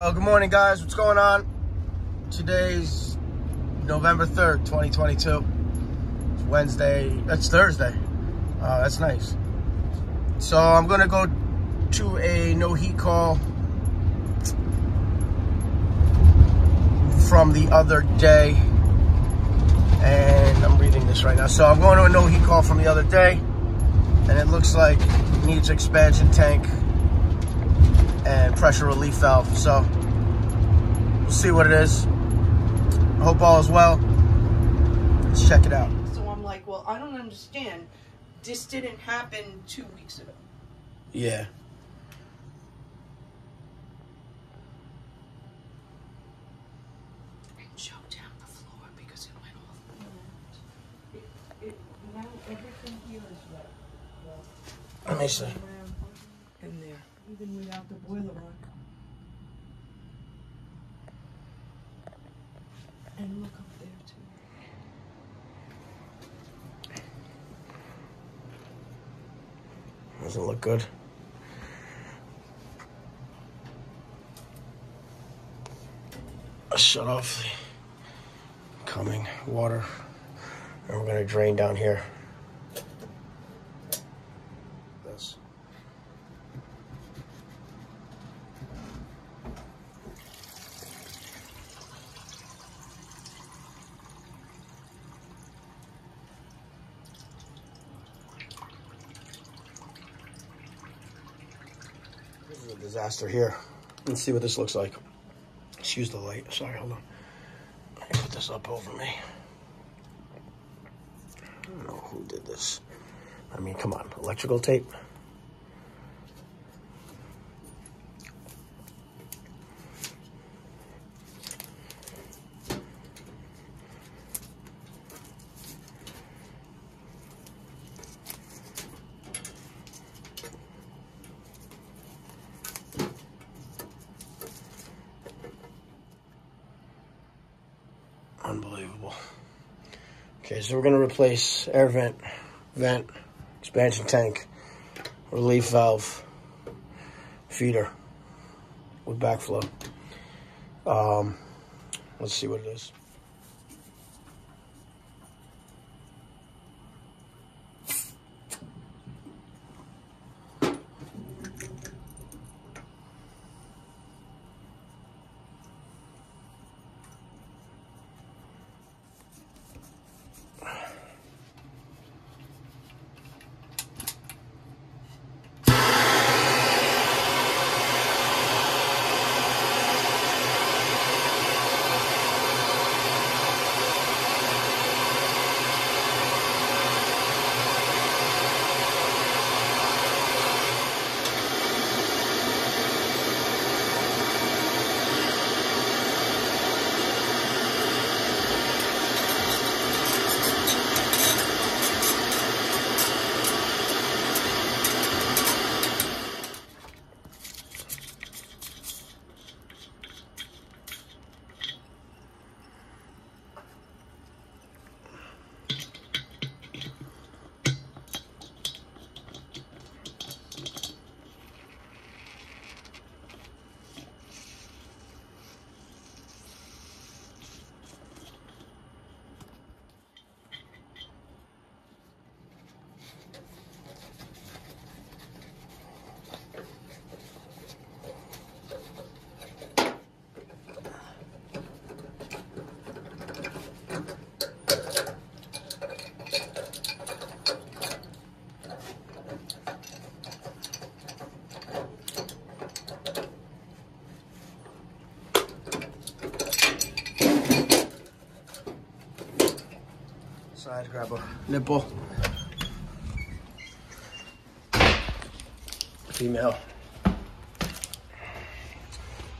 Good morning, guys. What's going on? Today's November 3rd, 2022. It's Wednesday. It's Thursday. That's nice. So I'm going to go to a no heat call from the other day. And I'm reading this right now. So I'm going to a no heat call from the other day. And it looks like it needs expansion tank and pressure relief valve. So we'll see what it is. I hope all is well. Let's check it out. So I'm like, well, I don't understand. This didn't happen 2 weeks ago. Yeah. And choked down the floor because it went off. Now everything here is wet. Let me see. In there, even without the boiler on. And look up there too. Doesn't look good. I'll shut off the coming water. And we're going to drain down here. This. This is a disaster here. Let's see what this looks like. Let's use the light. Sorry, hold on. Let me put this up over me. I don't know who did this. I mean, come on, electrical tape. Unbelievable. Okay, so we're gonna replace air vent, expansion tank, relief valve, feeder with backflow. Let's see what it is. Side, grab a nipple. Female.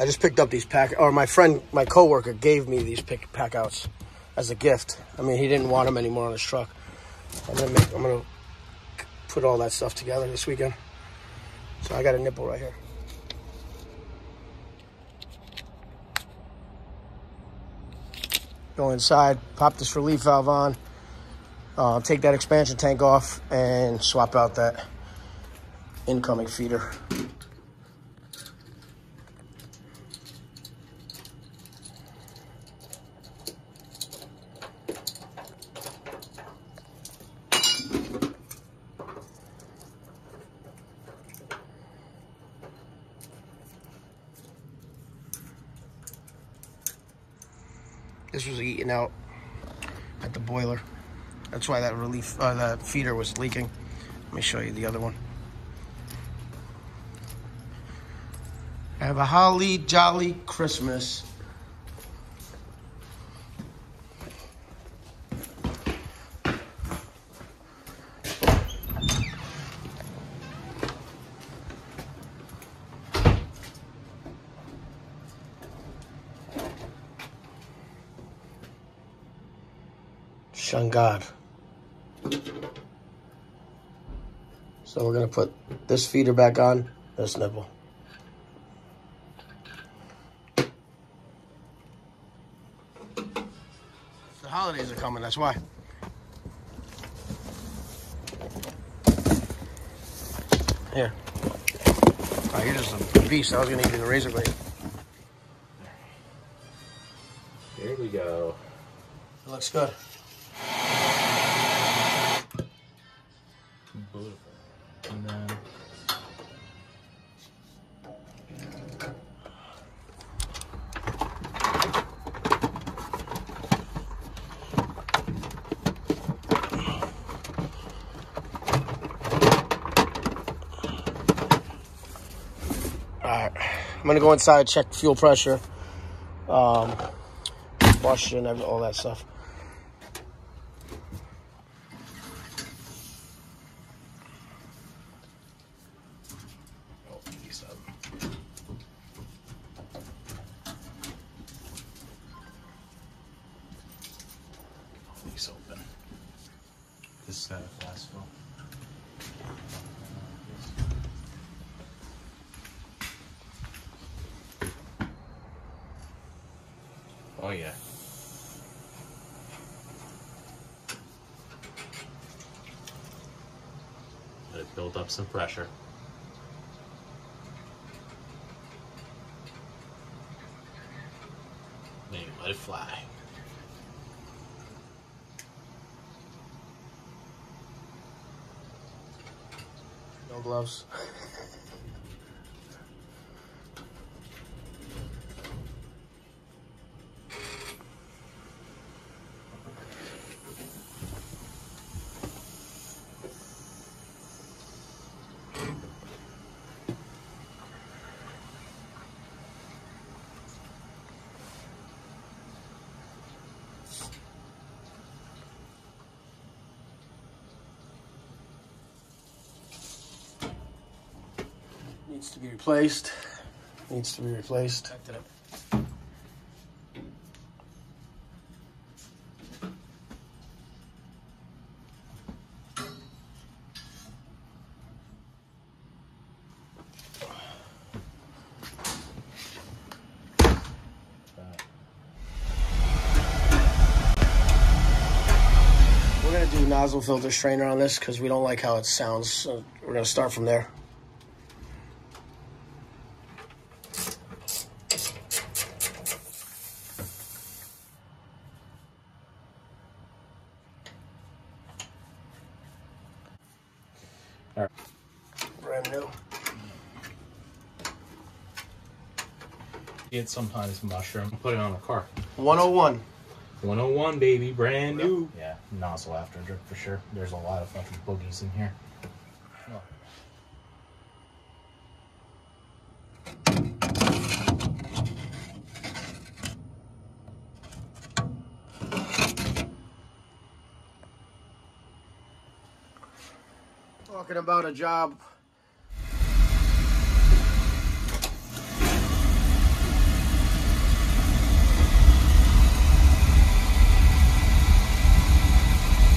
I just picked up these my coworker gave me these pack outs as a gift. I mean, he didn't want them anymore on his truck. I'm gonna put all that stuff together this weekend. So I got a nipple right here. Go inside, pop this relief valve on. Take that expansion tank off and swap out that incoming feeder. This was eaten out at the boiler. That's why that that feeder was leaking. Let me show you the other one. I have a holly jolly Christmas. Shangad. So we're gonna put this feeder back on this nipple. The holidays are coming, that's why. Here. Oh, you're just a beast. I was gonna give you the razor blade. Here we go. It looks good. Beautiful. And then Alright, I'm gonna go inside, check fuel pressure, combustion, all that stuff. open these up. Open these open. This is got a fast fill. Oh yeah. Let it build up some pressure. Then you let it fly. No gloves. Needs to be replaced. Needs to be replaced. We're gonna do nozzle filter strainer on this because we don't like how it sounds. So we're gonna start from there. All right. Brand new. Get sometimes mushroom. Put it on the car. 101. 101, baby, brand new. Yeah, nozzle after drip for sure. There's a lot of fucking boogies in here. Talking about a job.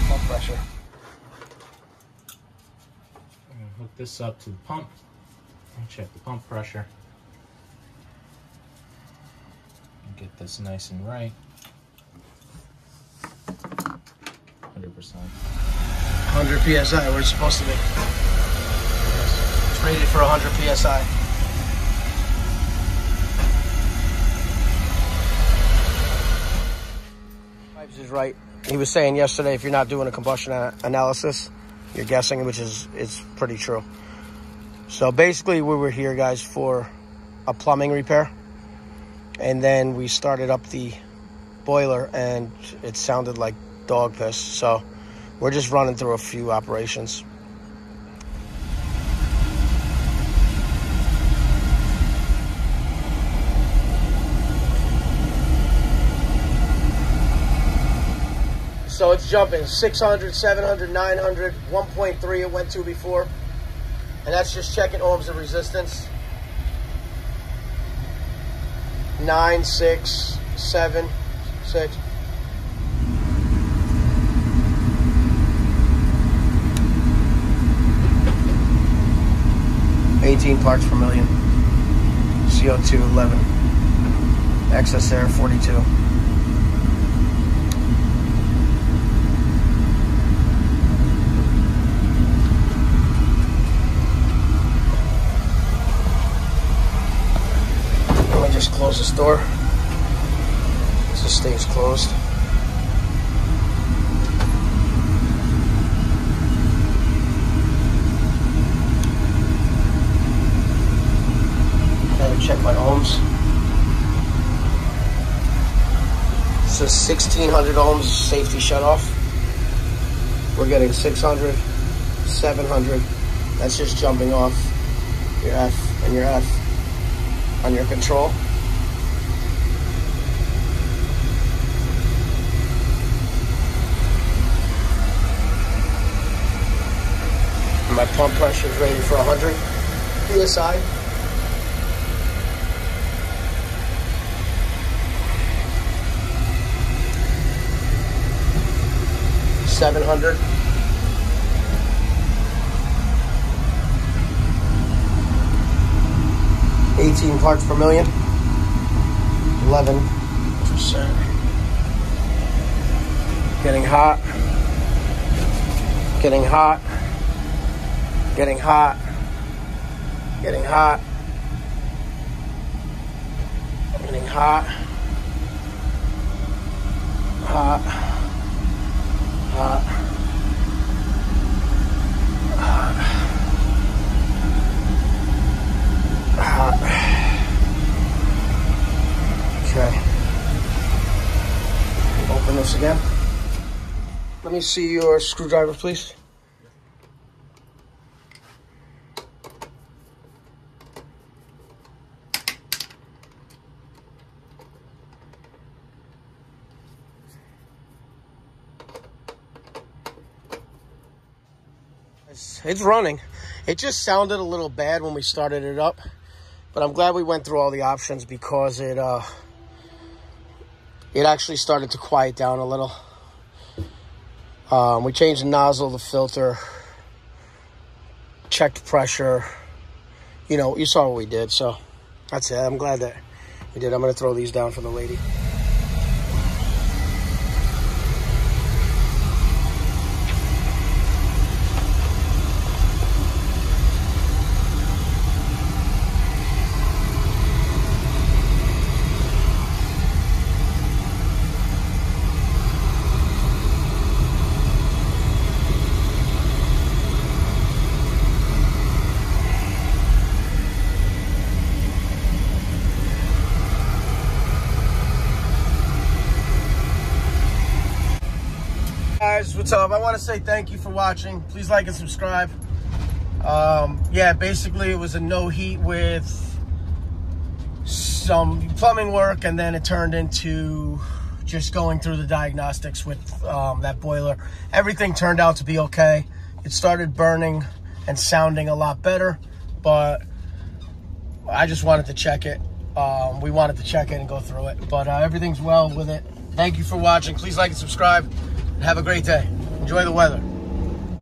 Pump pressure. I'm gonna hook this up to the pump and check the pump pressure. And get this nice and right. 100%. 100 PSI, where it's supposed to be. It's rated for 100 PSI. Pipes is right. He was saying yesterday, if you're not doing a combustion analysis, you're guessing, which is it's pretty true. So basically, we were here, guys, for a plumbing repair. And then we started up the boiler, and it sounded like dog piss. So we're just running through a few operations. So it's jumping 600, 700, 900, 1.3 it went to before. And that's just checking ohms of resistance. 9, 6, 7, 6. (18 parts per million). CO2 11. Excess air 42. Just close this door. This just stays closed. Gotta check my ohms. It says 1600 ohms safety shut off. We're getting 600, 700. That's just jumping off your F and your F on your control. My pump pressure is rated for 100 PSI. $700. (18 parts per million). 11%. Getting hot. Getting hot. Getting hot. Getting hot. Getting hot. Hot. Hot. Hot. Hot. Okay. Open this again. Let me see your screwdriver, please. It's running. It just sounded a little bad when we started it up, but I'm glad we went through all the options because it actually started to quiet down a little. We changed the nozzle, the filter, checked pressure. You know, you saw what we did, so that's it. I'm glad that we did. I'm going to throw these down for the lady. Guys, what's up? I want to say thank you for watching. Please like and subscribe. Yeah, basically it was a no heat with some plumbing work, and then it turned into just going through the diagnostics with that boiler. Everything turned out to be okay. It started burning and sounding a lot better, but I just wanted to check it. We wanted to check it and go through it, but everything's well with it. Thank you for watching. Please like and subscribe. Have a great day. Enjoy the weather.